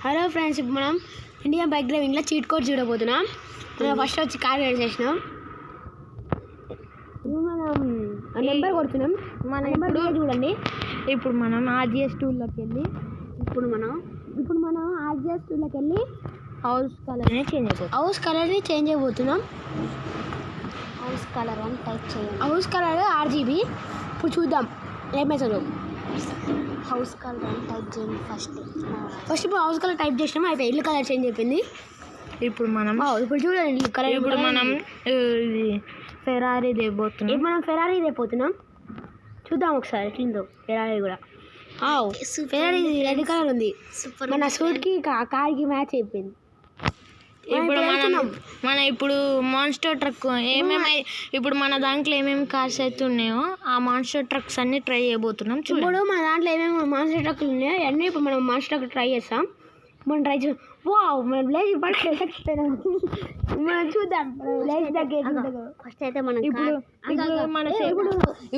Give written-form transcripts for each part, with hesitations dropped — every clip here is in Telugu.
హలో ఫ్రెండ్స్, ఇప్పుడు మనం ఇండియన్ బైక్ డ్రైవింగ్లో చీట్ కోడ్ చూడబోతున్నాం. మనం ఫస్ట్ వచ్చి కార్ రైడ్ చేసినాం. ఇప్పుడు మనం నెంబర్ కొడుతున్నాం. మన నెంబర్ చూడండి. ఇప్పుడు మనం ఆర్జిఎస్ టూల్లోకి వెళ్ళి ఆర్జిఎస్ టూల్లోకి వెళ్ళి హౌస్ కలర్ని చేంజ్ అయిపోతున్నాం. హౌస్ కలర్ అని టైప్ చేయండి. House colour RGB. ఇప్పుడు చూద్దాం ఏమవుతుందో. హౌస్ కలర్ అని టైప్ చేయండి ఇప్పుడు హౌస్ కలర్ టైప్ చేసినాం. అయిపోయి ఇల్లు కలర్ చేంజ్ అయిపోయింది. ఇప్పుడు చూడండి ఇల్లు కలర్. ఇప్పుడు మనం ఇది ఫెరారీ తెపోతున్నాం. చూద్దాం ఒకసారి ఎట్లుందో ఫెరారీ కూడా. ఫెరారీ రెడ్ కలర్ ఉంది. మన సూట్కి కార్కి మ్యాచ్ అయిపోయింది. ఇప్పుడు మాన్స్టర్ ట్రక్ ఇప్పుడు మన దాంట్లో ఏమేమి కార్స్ అయితే ఉన్నాయో ఆ మాన్స్టర్ ట్రక్స్ అన్ని ట్రై చేయబోతున్నాం. ఇప్పుడు మన దాంట్లో ఏమేమి మాన్స్టర్ ట్రక్లు ఉన్నాయో అన్నీ ఇప్పుడు మనం మాన్స్టర్ ట్రక్ ట్రై చేస్తాం. మనం ట్రై చేస్తాం. మనం విలేజ్ మనం చూద్దాం. విలేజ్ దగ్గర ఫస్ట్ అయితే మనం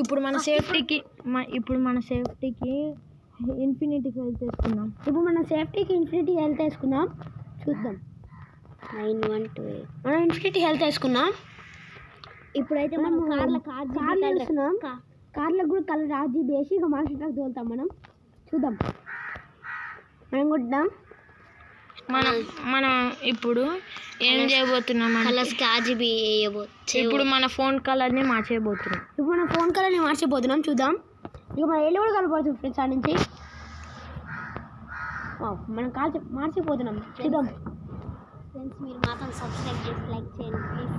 ఇప్పుడు మన సేఫ్టీకి ఇన్ఫినిటీ హెల్త్ వేసుకుందాం. చూద్దాం. 912 మనం ఇన్ఫినిటీ హెల్త్ వేసుకున్నాం. ఇప్పుడైతే మనం కార్లు వేస్తున్నాం. కార్లకు కూడా కలర్ RGB వేసి ఇక మాన్స్టర్ ట్రక్ తోలుతాం. మనం చూద్దాం. మనం కొట్టాం. మనం ఇప్పుడు ఏం చేయబోతున్నాం కలర్స్కి RGB ఇప్పుడు మన ఫోన్ కలర్ని మార్చేయబోతున్నాం. చూద్దాం. ఇక మన ఎల్లు కూడా కనపడుతుంది ఫ్రెండ్స్. ఆ నుంచి మనం మార్చిపోతున్నాం. చూద్దాం. ఫ్రెండ్స్ మీరు మాత్రం సబ్స్క్రైబ్ చేసి లైక్ చేయండి ప్లీజ్.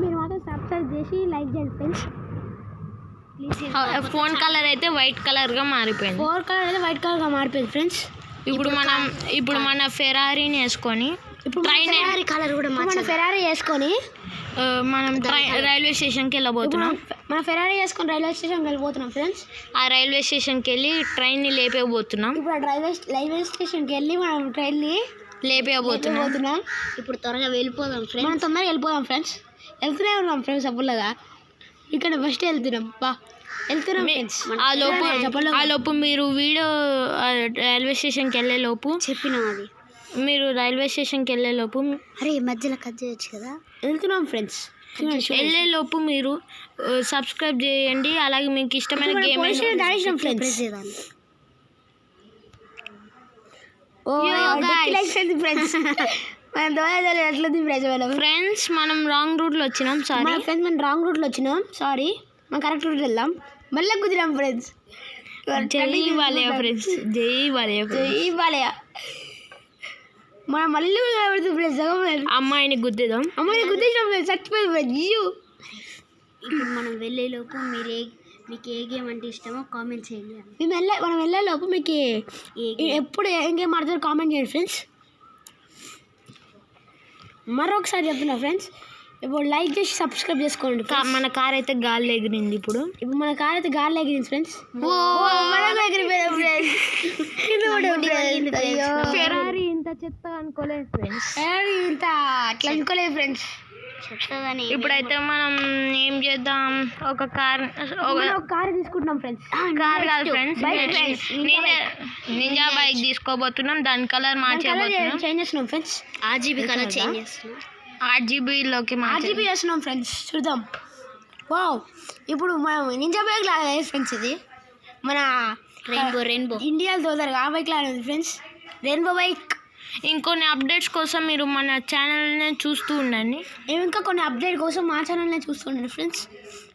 మీరు మాత్రం సబ్స్క్రైబ్ చేసి లైక్ చేయండి ఫ్రెండ్స్ ప్లీజ్. ఫోన్ కలర్ అయితే వైట్ కలర్గా మారిపోయింది. ఫ్రెండ్స్. ఇప్పుడు మన ఫెరారీని వేసుకొని ఫెరారీ వేసుకొని మనం రైల్వే స్టేషన్కి వెళ్ళబోతున్నాం. ఫ్రెండ్స్. ఆ రైల్వే స్టేషన్కి వెళ్ళి ట్రైన్ని లేపేయబోతున్నాం. ఇప్పుడు రైల్వే స్టేషన్కి వెళ్ళి మనం ట్రైన్ని లేపేయబోతున్నాం. ఇప్పుడు త్వరగా వెళ్ళిపోదాం ఫ్రెండ్స్. వెళ్తూనే ఉన్నాం ఫ్రెండ్స్. అప్పుడులాగా ఇక్కడ ఫస్ట్ వెళ్తున్నాం. ఆ లోపు మీరు రైల్వే స్టేషన్కి వెళ్ళే లోపు అరే మధ్యలో కట్ చేయొచ్చు కదా. వెళ్తున్నాం ఫ్రెండ్స్. వెళ్ళే లోపు మీరు సబ్స్క్రైబ్ చేయండి. అలాగే మీకు ఇష్టమైన గేమ్ ఫ్రెండ్స్ మనం రాంగ్ రూట్లో వచ్చినాం. సారీ. మనం కరెక్ట్ రూట్ వెళ్దాం. మళ్ళీ కుదిరాం ఫ్రెండ్స్. జై బాలయ్య. మనం మళ్ళీ ఫ్రెండ్స్. అమ్మాయిని గుద్దేసాం ఫ్రెండ్స్. చచ్చిపోయింది ఫ్రెండ్స్. ఇప్పుడు మనం వెళ్ళేలోపు మీకు ఏ గేమ్ అంటే ఇష్టమో కామెంట్ చేయండి. మనం వెళ్ళేలోపు మీకు ఎప్పుడు ఏ గేమ్ ఆడతారో కామెంట్ చేయండి ఫ్రెండ్స్. మరొకసారి చెప్తున్నా ఫ్రెండ్స్, ఇప్పుడు లైక్ చేసి సబ్స్క్రైబ్ చేసుకోండి. మన కార్ అయితే గాలి ఎగిరింది. ఇప్పుడు మన కార్ అయితే గాలి ఎగిరింది ఫ్రెండ్స్. ఫెరారీ ఇంత చెత్త అనుకోలేదు ఫ్రెండ్స్. ఇప్పుడైతే మనం ఏం చేద్దాం, ఒక కార్ తీసుకుంటున్నాం ఫ్రెండ్స్. కార్ కాదు ఫ్రెండ్స్, నింజా బైక్ తీసుకోబోతున్నాం. దాని కలర్ మార్చేయబోతున్నాం. చేంజ్ చేస్తున్నాం ఫ్రెండ్స్. RGB కలర్ చేంజ్ చేస్తున్నాం. RGB చేస్తున్నాం ఫ్రెండ్స్. చూద్దాం. వావ్. ఇప్పుడు మనం నింజా బైక్ లాగా ఫ్రెండ్స్. ఇది మన రెయిన్బో ఇండియాలో తోదారు ఆ బైక్ లాగా ఉంది ఫ్రెండ్స్. Rainbow bike. ఇంకొన్ని అప్డేట్స్ కోసం మీరు మన ఛానల్ని చూస్తూ ఉండండి. ఇంకా కొన్ని అప్డేట్ కోసం మా ఛానల్ని చూస్తూ ఉండండి ఫ్రెండ్స్.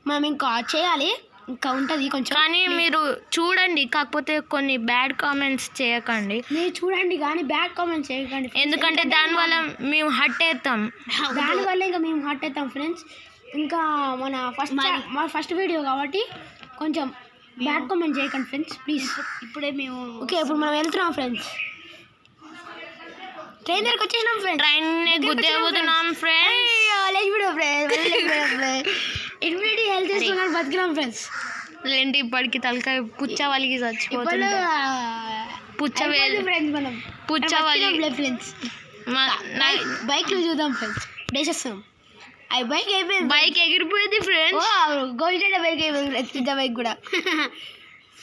మనం ఇంకా చేయాలి, ఇంకా ఉంటుంది కొంచెం. కానీ మీరు చూడండి, కాకపోతే కొన్ని బ్యాడ్ కామెంట్స్ చేయకండి. మీరు చూడండి కానీ బ్యాడ్ కామెంట్స్ చేయకండి, ఎందుకంటే దానివల్ల మేము హర్ట్ అవుతాం. మేము హర్ట్ అవుతాం ఫ్రెండ్స్. ఇంకా మన ఫస్ట్ వీడియో కాబట్టి కొంచెం బ్యాడ్ కామెంట్ చేయకండి ఫ్రెండ్స్ ప్లీజ్. ఇప్పుడే మేము ఇప్పుడు మనం వెళ్తున్నాం ఫ్రెండ్స్. ట్రైన్ దగ్గరకు వచ్చేసినాం ఫ్రెండ్స్. ట్రైన్ గుద్దేపోతున్నాం ఫ్రెండ్స్. ఇన్ఫినిటీ హెల్త్ చేసుకున్నాం, బతికినాం ఫ్రెండ్స్. ఏంటి ఇప్పటికి తలకాయ పుచ్చ వాళ్ళకి చచ్చిపోతుంది. ఫ్రెండ్స్ బైక్లో చూద్దాం ఫ్రెండ్స్. డేసేస్తాం. బైక్ ఎగిరిపోయింది ఫ్రెండ్స్. గోల్డ్ బైక్ అయిపోయింది. బైక్ కూడా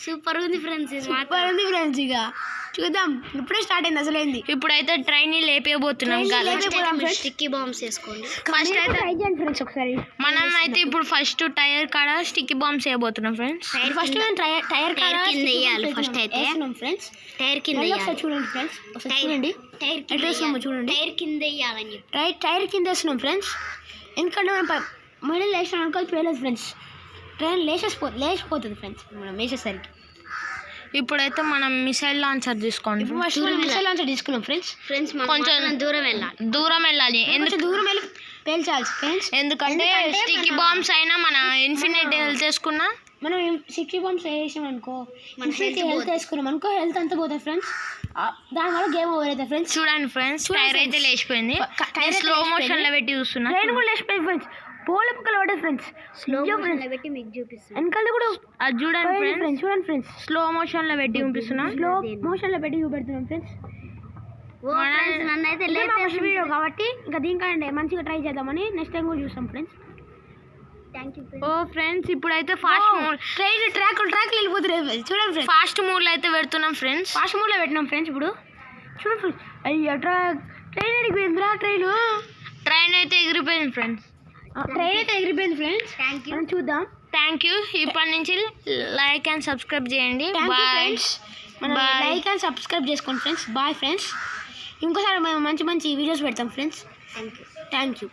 సూపర్ ఉంది ఫ్రెండ్స్ ఇక చూద్దాం. ఇప్పుడే స్టార్ట్ అయింది అసలేంది. ఇప్పుడైతే ట్రైన్ లేపేయబోతున్నాం. స్టిక్కీ బాంబ్స్ వేసుకోండి. ఫస్ట్ అయితే ట్రై చేయండి ఫ్రెండ్స్ ఒకసారి. మనం అయితే ఇప్పుడు ఫస్ట్ టైర్ కాడ స్టిక్కీ బాంబ్స్ వేయబోతున్నాం ఫ్రెండ్స్. ఫస్ట్ టైర్ కింద వేయాలి. ఫస్ట్ అయితే ఫ్రెండ్స్ టైర్ కింద చూడండి ఫ్రెండ్స్. చూడండి చూడండి టైర్ కింద వేయాలని టైర్ కింద వేస్తున్నాం ఫ్రెండ్స్. ఎందుకంటే మనం మిడిల్ వేసినాం అనుకో పేలేదు ఫ్రెండ్స్. ట్రైన్ లేచిపోతుంది ఫ్రెండ్స్ మనం వేసేసరికి. ఇప్పుడైతే మనం మిసైల్ లాంచర్ తీసుకోండి. మిసైల్ లాంచర్ తీసుకున్నాం ఫ్రెండ్స్. కొంచెం దూరం వెళ్ళాలి. దూరం వెళ్ళి పేల్చాలి ఫ్రెండ్స్. ఎందుకంటే స్టిక్కీ బాంబ్స్ అయినా మన ఇన్ఫినిట్ హెల్త్ వేసుకున్నా, మనం స్టిక్కీ బాంబ్స్ వేసాం అనుకో, హెల్త్ వేసుకున్నాం అనుకో, హెల్త్ అంతా పోతుంది ఫ్రెండ్స్. దానివల్ల గేమ్ ఓవర్ అవుతుంది ఫ్రెండ్స్. చూడండి ఫ్రెండ్స్ టైర్ అయితే లేచిపోయింది. స్లో మోషన్ లో పెట్టి చూస్తున్నా. ట్రైన్ కూడా లేచిపోయింది ఫ్రెండ్స్. పోల పక్కల పడ్డది ఫ్రెండ్స్. స్లో మోషన్ లో పెట్టి మీకు చూపిస్తాను. వెనకాల కూడా అది చూడండి ఫ్రెండ్స్. చూడండి ఫ్రెండ్స్. స్లో మోషన్ లో పెట్టి చూపిస్తున్నా. స్లో మోషన్ లో పెట్టి చూపెడుతున్నాం ఫ్రెండ్స్. వీడియో కాబట్టి ఇంకా దీనికంటే మంచిగా ట్రై చేద్దామని నెక్స్ట్ టైం కూడా చూస్తాం ఫ్రెండ్స్. ఓ ఫ్రెండ్స్ ఇప్పుడైతే ఫాస్ట్ మోడ్ ట్రాక్ వెళ్ళిపోతున్నాయి చూడండి ఫ్రెండ్స్. ఫాస్ట్ మోడ్ లో అయితే పెడుతున్నాం ఫ్రెండ్స్. ఫాస్ట్ మోడ్ లో పెట్టినాం ఫ్రెండ్స్. ఇప్పుడు చూడండి ఫ్రెండ్స్. అయ్యో ట్రైన్ ఎగిరిపోయిందిరా. ట్రైన్ అయితే ఎగిరిపోయింది ఫ్రెండ్స్. మనం చూద్దాం. Thank you. ఇప్పటి నుంచి లైక్ అండ్ సబ్స్క్రైబ్ చేయండి. బాయ్. లైక్ అండ్ సబ్స్క్రైబ్ చేసుకోండి ఫ్రెండ్స్. Bye friends. ఇంకోసారి మేము మంచి వీడియోస్ పెడతాం ఫ్రెండ్స్. Thank you.